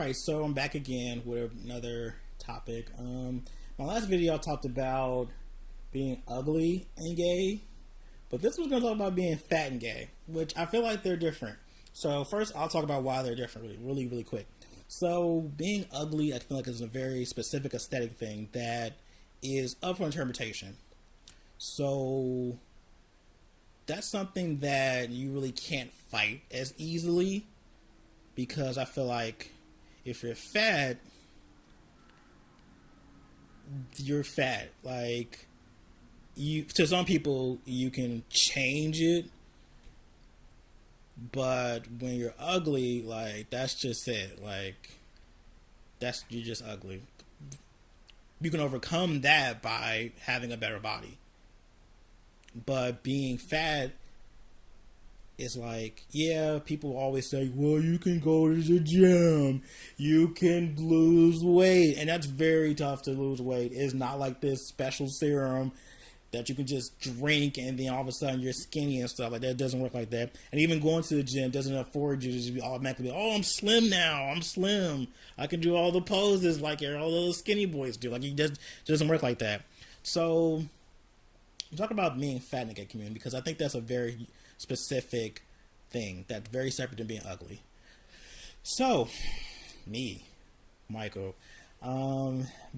Alright, so I'm back again with another topic. My last video I talked about being ugly and gay, but this one's going to talk about being fat and gay, which I feel like they're different. So first I'll talk about why they're different really quick. So being ugly, I feel like is a very specific aesthetic thing that is up for interpretation. So that's something that you really can't fight as easily, because I feel like if you're fat, you're fat. Like, you, to some people, you can change it, but when you're ugly, like, that's just it. Like, you're just ugly. You can overcome that by having a better body. But being fat is like, yeah, people always say, well, you can go to the gym, you can lose weight, and that's very tough to lose weight. It's not like this special serum that you can just drink and then all of a sudden you're skinny and stuff like that. It doesn't work like that. And even going to the gym doesn't afford you to just be automatically, oh, I'm slim now, I'm slim, I can do all the poses like all those skinny boys do. Like, it just doesn't work like that. So I'm talking about being fat in the gay community because I think that's a very specific thing that's very separate than being ugly. So, me, Michael,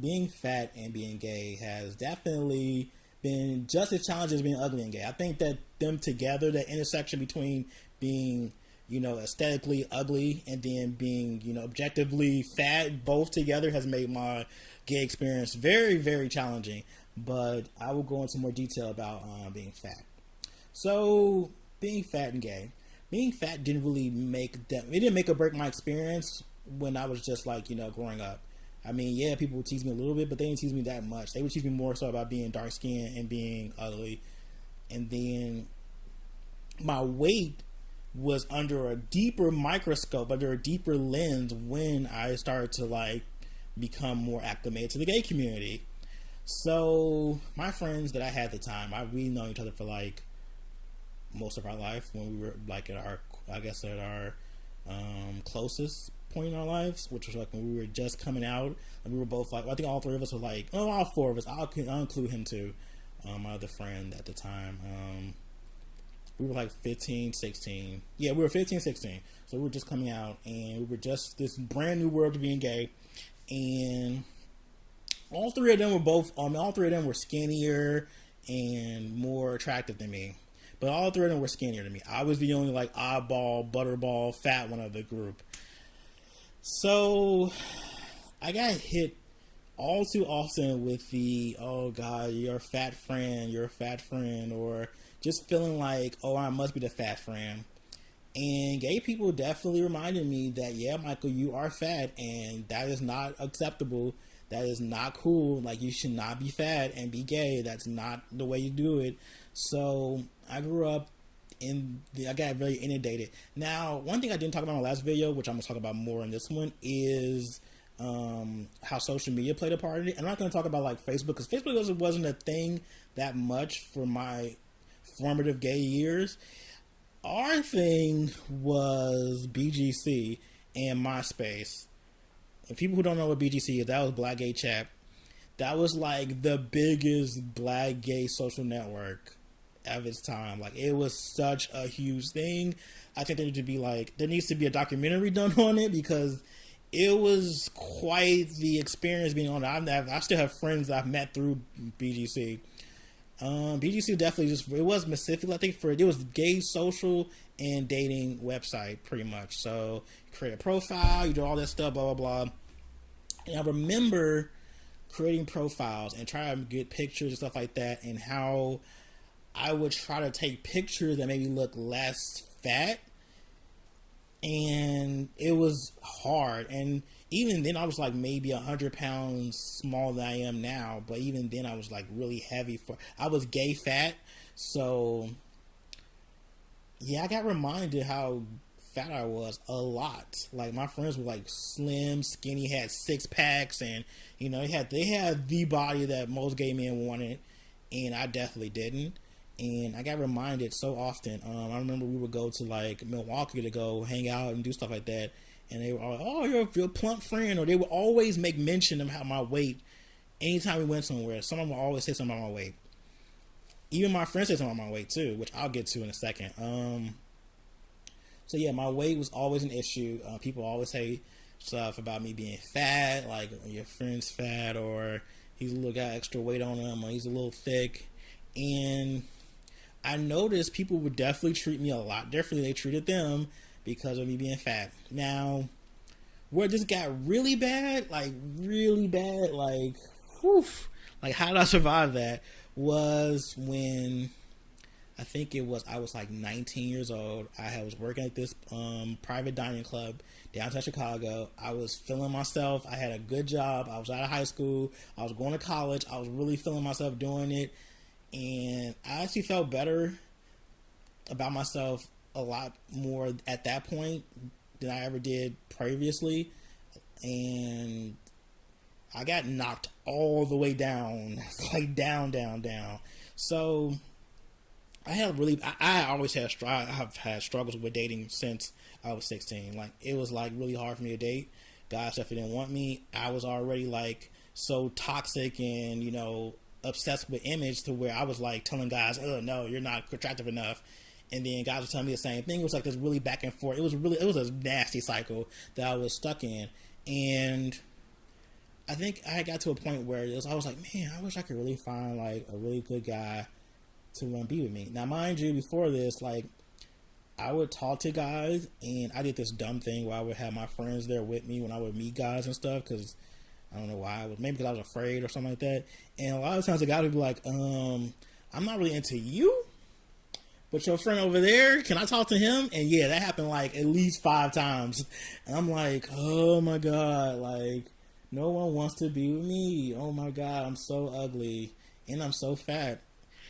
being fat and being gay has definitely been just as challenging as being ugly and gay. I think that them together, that intersection between being, aesthetically ugly and then being, objectively fat, both together has made my gay experience very, very challenging. But I will go into more detail about being fat. So, being fat and gay. Being fat didn't really make that. It didn't make or break my experience when I was just like, growing up. I mean, yeah, people would tease me a little bit, but they didn't tease me that much. They would tease me more so about being dark skinned and being ugly. And then my weight was under a deeper microscope, under a deeper lens when I started to become more acclimated to the gay community. So my friends that I had at the time, we known each other for most of our life when we were at our closest point in our lives, which was when we were just coming out, and we were both I think all three of us were all four of us. I'll include him too. My other friend at the time, we were 15, 16. Yeah, we were 15, 16. So we were just coming out, and we were just this brand new world of being gay, and all three of them were skinnier and more attractive than me. But all three of them were skinnier than me. I was the only oddball, butterball, fat one of the group. So I got hit all too often with the, oh God, you're a fat friend, or just feeling like, oh, I must be the fat friend. And gay people definitely reminded me that, yeah, Michael, you are fat, and that is not acceptable. That is not cool. You should not be fat and be gay. That's not the way you do it. So I grew up I got very inundated. Now, one thing I didn't talk about in my last video, which I'm going to talk about more in this one, is how social media played a part in it. I'm not going to talk about Facebook, because Facebook wasn't a thing that much for my formative gay years. Our thing was BGC and MySpace. And people who don't know what BGC is, that was Black Gay Chat. That was the biggest black gay social network of its time. It was such a huge thing. I think there needs to be a documentary done on it, because it was quite the experience being on it. I still have friends I've met through BGC. BGC definitely it was specific, I think, it was gay social and dating website pretty much. So you create a profile, you do all that stuff, blah blah blah. And I remember creating profiles and trying to get pictures and stuff like that, and how I would try to take pictures that made me look less fat, and it was hard. And even then I was maybe 100 pounds smaller than I am now, but even then I was really heavy I was gay fat. So yeah, I got reminded how fat I was a lot. My friends were slim, skinny, had 6-packs, and they had the body that most gay men wanted, and I definitely didn't. And I got reminded so often. I remember we would go to Milwaukee to go hang out and do stuff like that, And they were all, oh, you're a plump friend, or they would always make mention of how my weight. Anytime we went somewhere, someone would always say something about my weight. Even my friends say something about my weight too, which I'll get to in a second. So yeah, my weight was always an issue. People always say stuff about me being fat, like your friend's fat, or he's a little got extra weight on him, or he's a little thick. And I noticed people would definitely treat me a lot differently. They treated them because of me being fat. Now, where this got really bad, like whew, like how did I survive that? Was when I was like 19 years old. I was working at this private dining club downtown Chicago. I was feeling myself. I had a good job. I was out of high school. I was going to college. I was really feeling myself doing it. And I actually felt better about myself a lot more at that point than I ever did previously. And I got knocked all the way down, like down. So I always have had struggles with dating since I was 16. Like, it was like really hard for me to date. Guys definitely didn't want me. I was already like so toxic and, obsessed with image to where I was like telling guys, oh no, you're not attractive enough. And then guys were telling me the same thing. It was like this really back and forth. It was a nasty cycle that I was stuck in. And I think I got to a point where I was like, man, I wish I could really find like a really good guy to be with me. Now, mind you, before this, like, I would talk to guys, and I did this dumb thing where I would have my friends there with me when I would meet guys and stuff, because I don't know why. Maybe because I was afraid or something like that. And a lot of times the guy would be like, I'm not really into you, but your friend over there, can I talk to him? And yeah, that happened like at least 5 times. And I'm like, oh my God, like, no one wants to be with me. Oh my God, I'm so ugly and I'm so fat.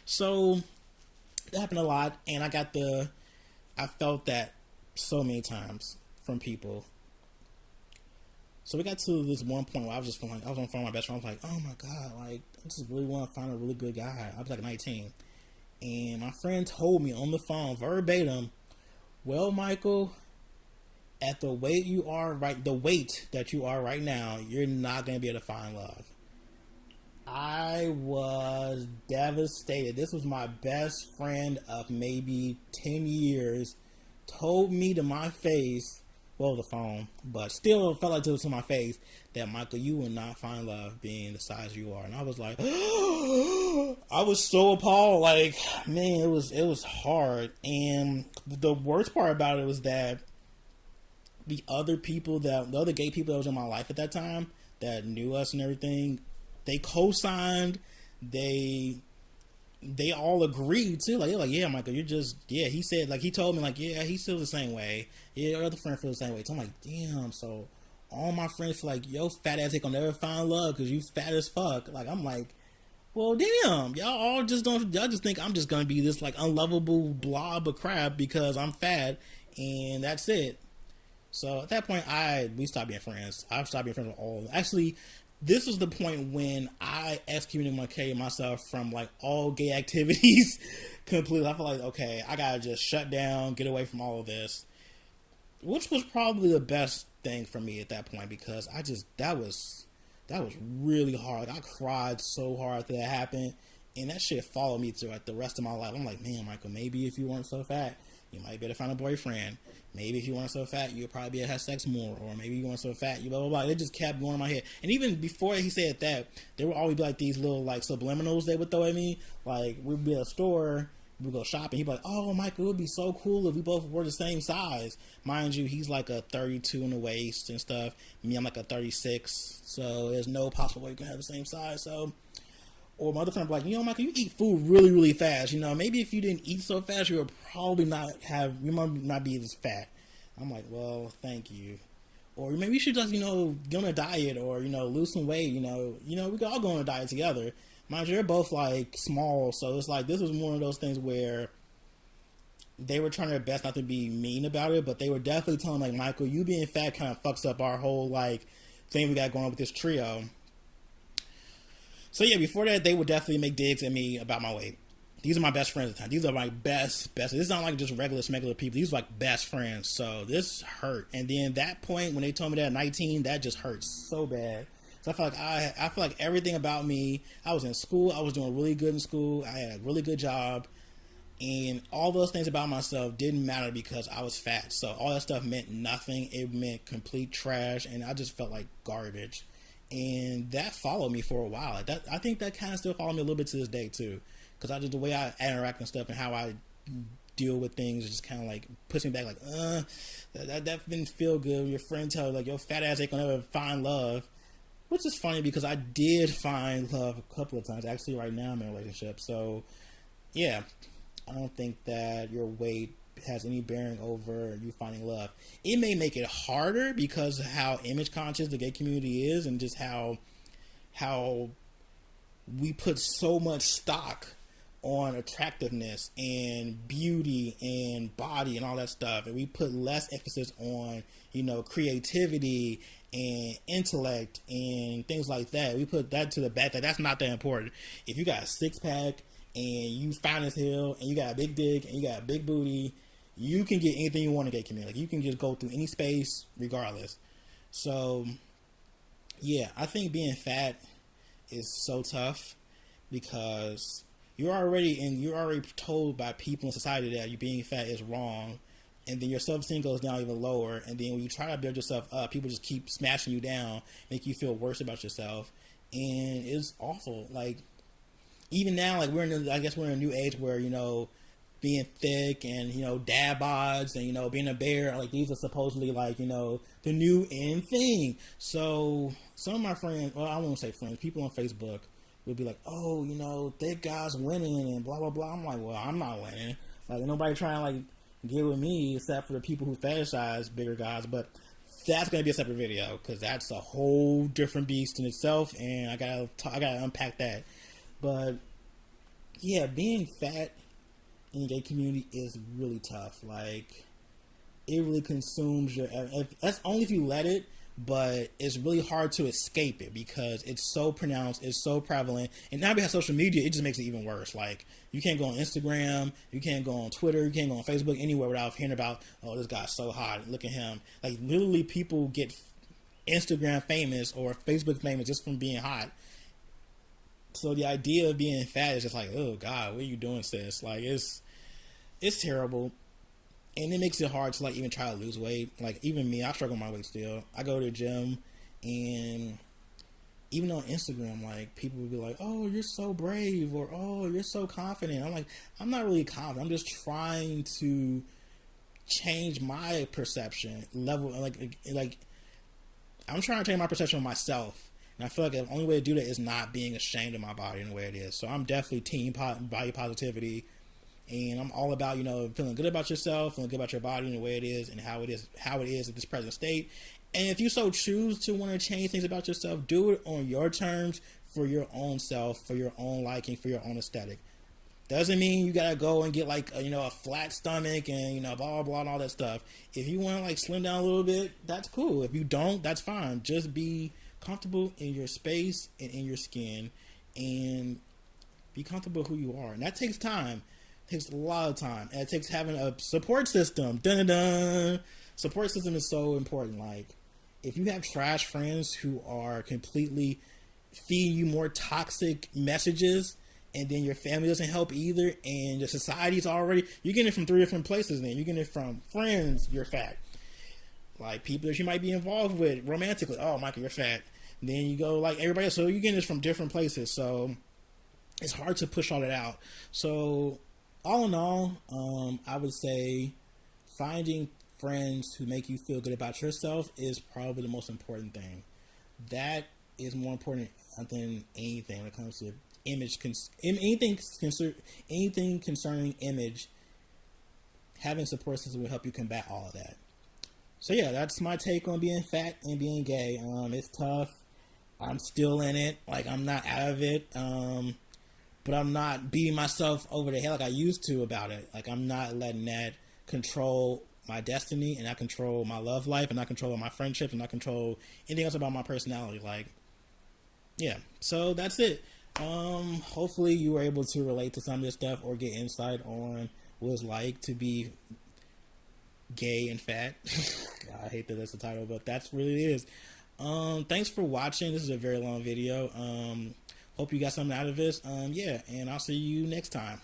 So that happened a lot, and I felt that so many times from people. So we got to this one point where I was just feeling like, I was on the phone with my best friend. I was like, oh my God, like, I just really want to find a really good guy. I was like 19. And my friend told me on the phone, verbatim, well, Michael, at the weight that you are right now, you're not going to be able to find love. I was devastated. This was my best friend of maybe 10 years. Told me to my face, well, the phone, but still felt like it was to my face, that Michael, you will not find love being the size you are. And I was like, I was so appalled. Like, man, it was hard. And the worst part about it was that the other gay people that was in my life at that time that knew us and everything, they co-signed. They all agreed too. Like, they're like, yeah, Michael, he said, like, he told me, like, yeah, he feels the same way. Yeah, your other friend feels the same way. So I'm like, damn. So all my friends feel like, yo, fat ass ain't gonna never find love because you fat as fuck. Like, I'm like, well, damn, y'all just think I'm just gonna be this like unlovable blob of crap because I'm fat and that's it. So at that point, we stopped being friends. I've stopped being friends with all of them. Actually, this was the point when I excommunicated myself from like all gay activities completely. I felt like, okay, I gotta just shut down, get away from all of this, which was probably the best thing for me at that point, because that was really hard. I cried so hard after that happened, and that shit followed me through like the rest of my life. I'm like, man, Michael, maybe if you weren't so fat, you might be able to find a boyfriend. Maybe if you weren't so fat, you'd probably be able to have sex more. Or maybe you weren't so fat, you blah, blah, blah. It just kept going in my head. And even before he said that, there would always be like these little like subliminals they would throw at me. Like, we'd be at a store, we'd go shopping. He'd be like, oh, Michael, it would be so cool if we both were the same size. Mind you, he's like a 32 in the waist and stuff. Me, I'm like a 36. So there's no possible way we can have the same size. So, or my other friend would be like, Michael, you eat food really, really fast. Maybe if you didn't eat so fast, you might not be as fat. I'm like, well, thank you. Or maybe you should just, get on a diet or, lose some weight. We could all go on a diet together. Mind you, they're both like small. So it's like, this was one of those things where they were trying their best not to be mean about it, but they were definitely telling like, Michael, you being fat kind of fucks up our whole like thing we got going on with this trio. So yeah, before that, they would definitely make digs at me about my weight. these are my best friends at the time. These are my best. This is not like just regular people. These are like best friends. So this hurt. And then that point when they told me that at 19, that just hurt so bad. So I feel like everything about me. I was in school. I was doing really good in school. I had a really good job, and all those things about myself didn't matter because I was fat. So all that stuff meant nothing. It meant complete trash, and I just felt like garbage. And that followed me for a while. I think that kind of still followed me a little bit to this day too. Because I just, the way I interact and stuff and how I deal with things just kind of like puts me back like, that didn't feel good. Your friend tell you like, your fat ass ain't gonna ever find love. Which is funny because I did find love a couple of times. Actually, right now I'm in a relationship. So, yeah, I don't think that your weight has any bearing over you finding love. It may make it harder because of how image conscious the gay community is and just how we put so much stock on attractiveness and beauty and body and all that stuff, and we put less emphasis on, you know, creativity and intellect and things like that. We put that to the back. That's not that important. If you got a six pack and you fine as hell and you got a big dick and you got a big booty, you can get anything you want in the gay community. Like, you can just go through any space regardless. So yeah, I think being fat is so tough because you're already told by people in society that you being fat is wrong, and then your self-esteem goes down even lower, and then when you try to build yourself up, people just keep smashing you down, make you feel worse about yourself, and it's awful. Like, even now, like, I guess we're in a new age where, you know, being thick and, you know, dad bods and, you know, being a bear, like, these are supposedly, like, you know, the new in thing. So some of my friends, well, I won't say friends, people on Facebook would be like, oh, you know, thick guys winning and blah blah blah. I'm like, well, I'm not winning. Like, nobody trying to like get with me except for the people who fetishize bigger guys. But that's gonna be a separate video because that's a whole different beast in itself, and I gotta unpack that. But yeah, being fat in the gay community is really tough. Like, it really consumes your. That's only if you let it. But it's really hard to escape it because it's so pronounced, it's so prevalent, and now because social media, it just makes it even worse. Like, you can't go on Instagram, you can't go on Twitter, you can't go on Facebook, anywhere without hearing about, oh, this guy's so hot, look at him. Like, literally, people get Instagram famous or Facebook famous just from being hot. So the idea of being fat is just like, oh God, what are you doing, sis? Like, it's terrible. And it makes it hard to like even try to lose weight. Like, even me, I struggle with my weight still. I go to the gym, and even on Instagram, like, people will be like, oh, you're so brave, or oh, you're so confident. I'm like, I'm not really confident. I'm just trying to change my perception level. Like I'm trying to change my perception of myself. And I feel like the only way to do that is not being ashamed of my body in the way it is. So I'm definitely team body positivity. And I'm all about, you know, feeling good about yourself, feeling good about your body and the way it is and how it is at this present state. And if you so choose to want to change things about yourself, do it on your terms, for your own self, for your own liking, for your own aesthetic. Doesn't mean you gotta go and get like a flat stomach and blah blah blah and all that stuff. If you want to like slim down a little bit, that's cool. If you don't, that's fine. Just be comfortable in your space and in your skin, and be comfortable who you are. And that takes time. It takes a lot of time, and it takes having a support system. Dun dun dun. Support system is so important. Like, if you have trash friends who are completely feeding you more toxic messages, and then your family doesn't help either, and your society's already, you're getting it from 3 different places. Then you're getting it from friends, you're fat, like people that you might be involved with romantically, oh Michael, you're fat. And then you go like everybody else, so you're getting this from different places. So it's hard to push all that out. So all in all, I would say finding friends who make you feel good about yourself is probably the most important thing. That is more important than anything when it comes to anything concerning image. Having support system will help you combat all of that. So yeah, that's my take on being fat and being gay. It's tough. I'm still in it. Like, I'm not out of it. But I'm not beating myself over the head like I used to about it. Like, I'm not letting that control my destiny, and not control my love life, and not control my friendships, and not control anything else about my personality. Like, yeah. So that's it. Hopefully you were able to relate to some of this stuff or get insight on what it's like to be gay and fat. I hate that that's the title, but that's really it is. Thanks for watching. This is a very long video. Hope you got something out of this. Yeah, and I'll see you next time.